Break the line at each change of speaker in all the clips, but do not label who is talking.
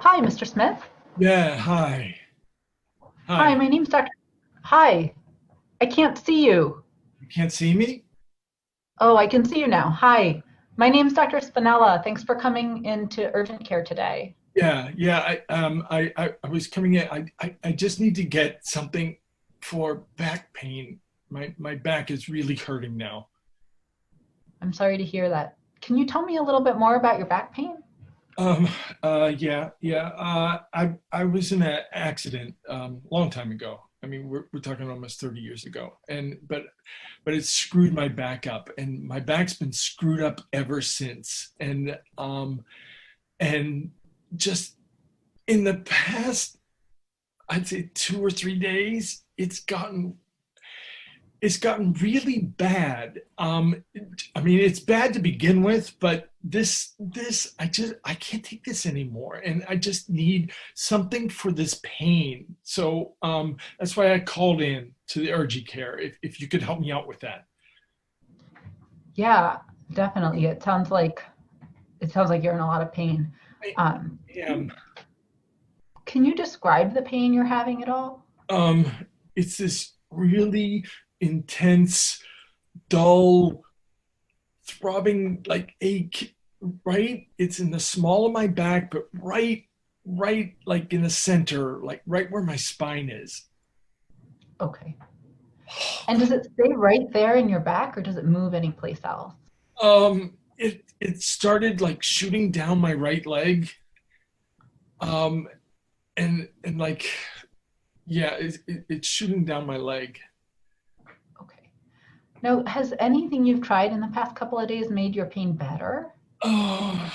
Hi, Mr. Smith.
Yeah, hi.
Hi,
Hi.
my name's Dr. Hi, I can't see you.
You can't see me?
Oh, I can see you now. Hi, my name's Dr. Spinella. Thanks for coming into urgent care today.
Yeah. I was coming in. I just need to get something for back pain. My back is really hurting now.
I'm sorry to hear that. Can you tell me a little bit more about your back pain?
Um, yeah. I was in an accident long time ago. I mean, we're talking almost 30 years ago. But it screwed my back up, and my back's been screwed up ever since. And just in the past, I'd say 2 or 3 days, it's gotten really bad. I mean, it's bad to begin with, but this I can't take this anymore, and I just need something for this pain. So that's why I called in to the urgent care. If you could help me out with that.
Yeah, definitely. It sounds like you're in a lot of pain.
I
Um,
am.
can you describe the pain you're having at all?
Um, it's this really intense, dull, throbbing like ache, right? It's in the small of my back, but right like in the center, like right where my spine is.
Okay. And does it stay right there in your back or does it move anyplace else?
It started like shooting down my right leg. Um, and like yeah, it's shooting down my leg.
Okay. Now, has anything you've tried in the past couple of days made your pain better?
Oh,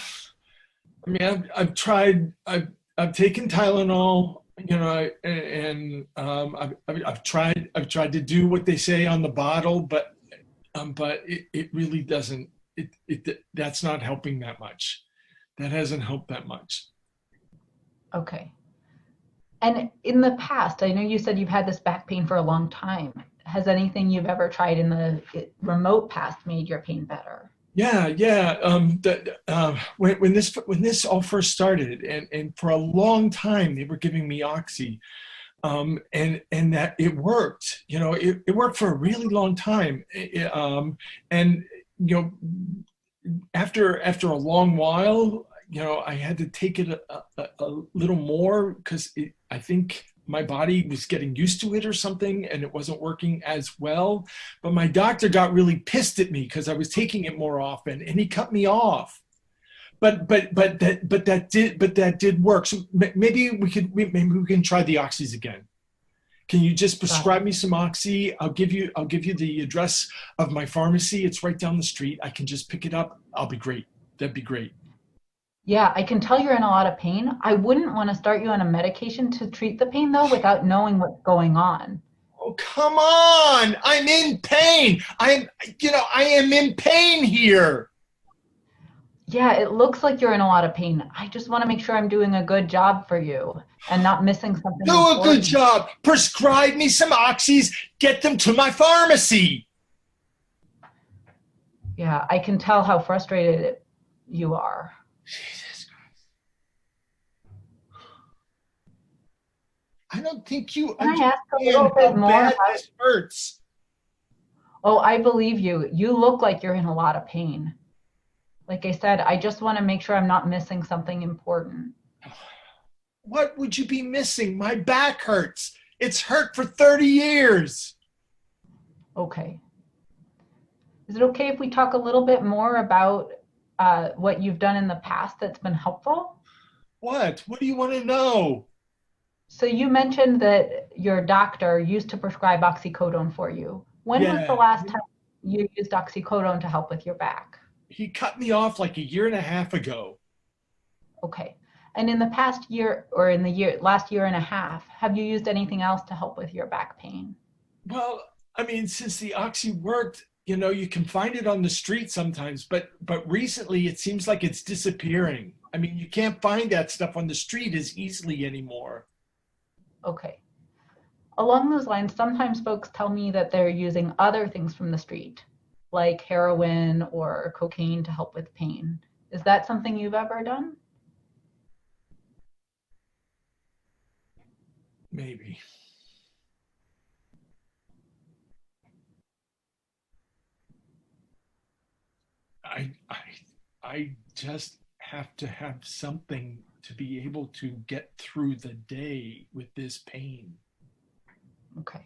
I mean, I've tried. I've taken Tylenol, and I've tried to do what they say on the bottle, but it really doesn't. That's not helping that much. That hasn't helped that much.
Okay. And in the past, I know you said you've had this back pain for a long time. Has anything you've ever tried in the remote past made your pain better?
Yeah. When this all first started, and for a long time they were giving me oxy, and that it worked. It worked for a really long time. And you know, after a long while, I had to take it a little more because I think my body was getting used to it or something, and it wasn't working as well. But my doctor got really pissed at me because I was taking it more often, and he cut me off. But that did work. So maybe we can try the oxys again. Can you just
Got it.
prescribe me some oxy? I'll give you the address of my pharmacy. It's right down the street. I can just pick it up. I'll be great. That'd be great.
Yeah, I can tell you're in a lot of pain. I wouldn't want to start you on a medication to treat the pain though without knowing what's going on.
Oh, come on. I'm in pain. I am in pain here.
Yeah, it looks like you're in a lot of pain. I just want to make sure I'm doing a good job for you and not missing something
Do a good
important.
job. Prescribe me some oxys. Get them to my pharmacy.
Yeah, I can tell how frustrated you are.
Jesus, I don't think you
Can I ask a little
understand
bit
how
more
bad
about?
this hurts.
Oh, I believe you. You look like you're in a lot of pain. Like I said, I just want to make sure I'm not missing something important.
What would you be missing? My back hurts. It's hurt for 30 years.
Okay. Is it okay if we talk a little bit more about what you've done in the past that's been helpful?
What? What do you want to know?
So you mentioned that your doctor used to prescribe oxycodone for you. When was the
Yeah,
last time you used oxycodone to help with your back?
he cut me off like a year and a half ago.
Okay. And in the past year or in the last year and a half, have you used anything else to help with your back pain?
Well, I mean, since the oxy worked, you can find it on the street sometimes, but recently it seems like it's disappearing. I mean, you can't find that stuff on the street as easily anymore.
Okay. Along those lines, sometimes folks tell me that they're using other things from the street, like heroin or cocaine to help with pain. Is that something you've ever done?
maybe. I I just have to have something to be able to get through the day with this pain.
Okay.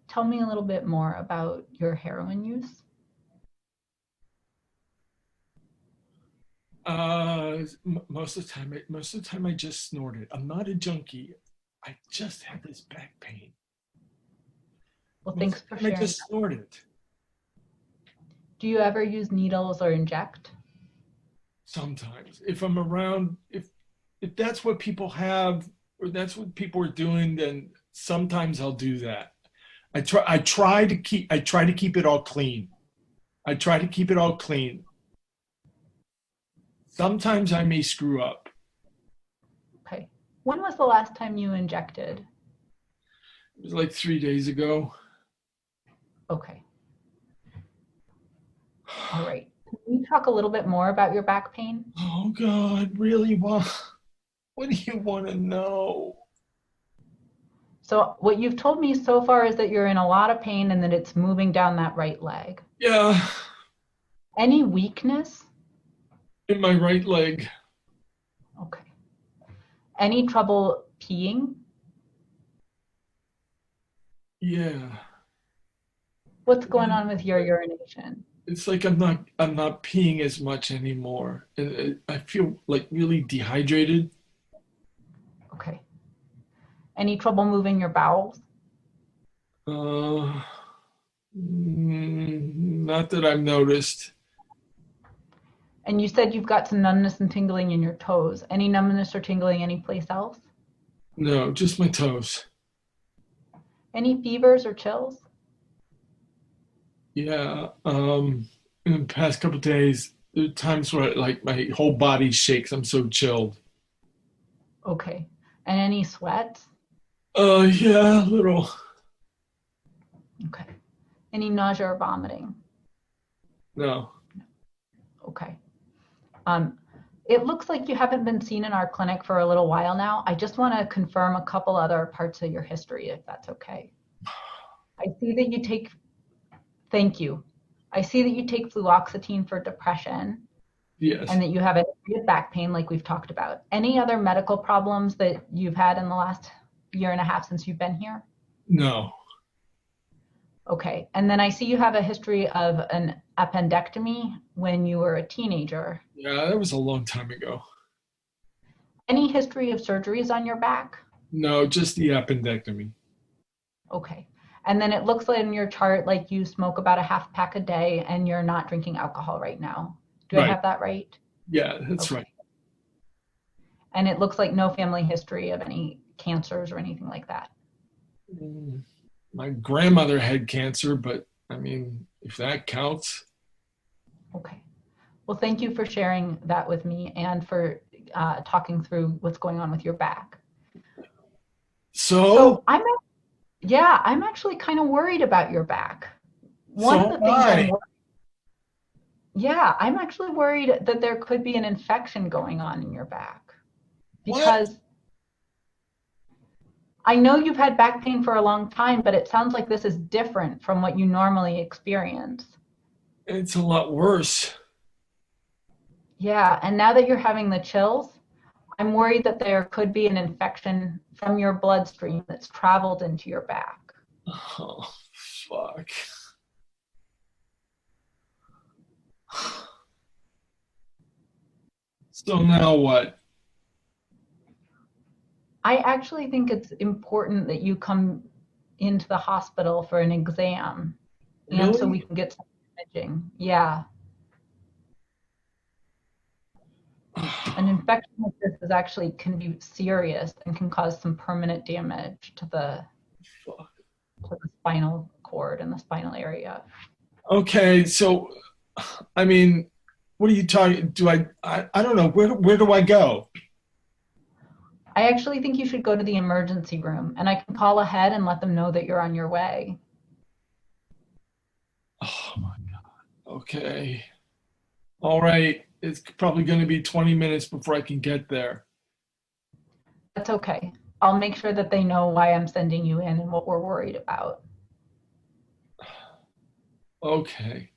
Tell me a little bit more about your heroin use.
Most of the time I just snort it. I'm not a junkie. I just have this back pain.
Well,
Most
thanks
of
for
the time I
sharing.
just snort it.
Do you ever use needles or inject?
Sometimes, if I'm around, if that's what people have or that's what people are doing, then sometimes I'll do that. I try to keep it all clean. I try to keep it all clean. Sometimes I may screw up.
Okay. When was the last time you injected?
It was like 3 days ago.
Okay. All right. Can you talk a little bit more about your back pain?
Oh God, really? What do you want to know?
So, what you've told me so far is that you're in a lot of pain and that it's moving down that right leg.
Yeah,
Any weakness?
in my right leg.
Okay. Any trouble peeing?
Yeah.
What's going on with your urination?
It's like I'm not peeing as much anymore. And I feel like really dehydrated.
Okay. Any trouble moving your bowels?
Uh, Not that I've noticed.
And you said you've got some numbness and tingling in your toes. Any numbness or tingling anyplace else?
No, just my toes.
Any fevers or chills?
Yeah. In the past couple of days, there are times where like my whole body shakes. I'm so chilled.
Okay. And any sweat?
Yeah, a little.
Okay. Any nausea or vomiting?
No.
Okay. Um, it looks like you haven't been seen in our clinic for a little while now. I just want to confirm a couple other parts of your history, if that's okay. I see that you take, thank you. I see that you take fluoxetine for depression
Yes.
and that you have a history of back pain, like we've talked about. Any other medical problems that you've had in the last year and a half since you've been here?
No.
Okay. And then I see you have a history of an appendectomy when you were a teenager.
Yeah, that was a long time ago.
Any history of surgeries on your back?
No, just the appendectomy.
Okay. And then it looks like in your chart like you smoke about a half pack a day and you're not drinking alcohol right now. Do I
Right.
have that right?
Yeah, that's
Okay.
right.
And it looks like no family history of any cancers or anything like that.
Mm, My grandmother had cancer, but I mean, if that counts.
Okay. Well, thank you for sharing that with me and for talking through what's going on with your back.
So,
So I'm actually kind of worried about your back. One of
so
the
am
things
I.
I'm actually worried that there could be an infection going on in your back
What?
because I know you've had back pain for a long time, but it sounds like this is different from what you normally experience.
It's a lot worse.
Yeah, and now that you're having the chills, I'm worried that there could be an infection from your bloodstream that's traveled into your back.
Oh, fuck. So now what?
I actually think it's important that you come into the hospital for an exam and so we
Really?
can get some imaging. Yeah, an infection like this is actually can be serious and can cause some permanent damage
Fuck.
to the spinal cord and the spinal area.
Okay, so I mean, what are you talking? I don't know. Where do I go?
I actually think you should go to the emergency room and I can call ahead and let them know that you're on your way.
Oh my God. Okay. All right. It's probably going to be 20 minutes before I can get there.
That's okay. I'll make sure that they know why I'm sending you in and what we're worried about.
Okay.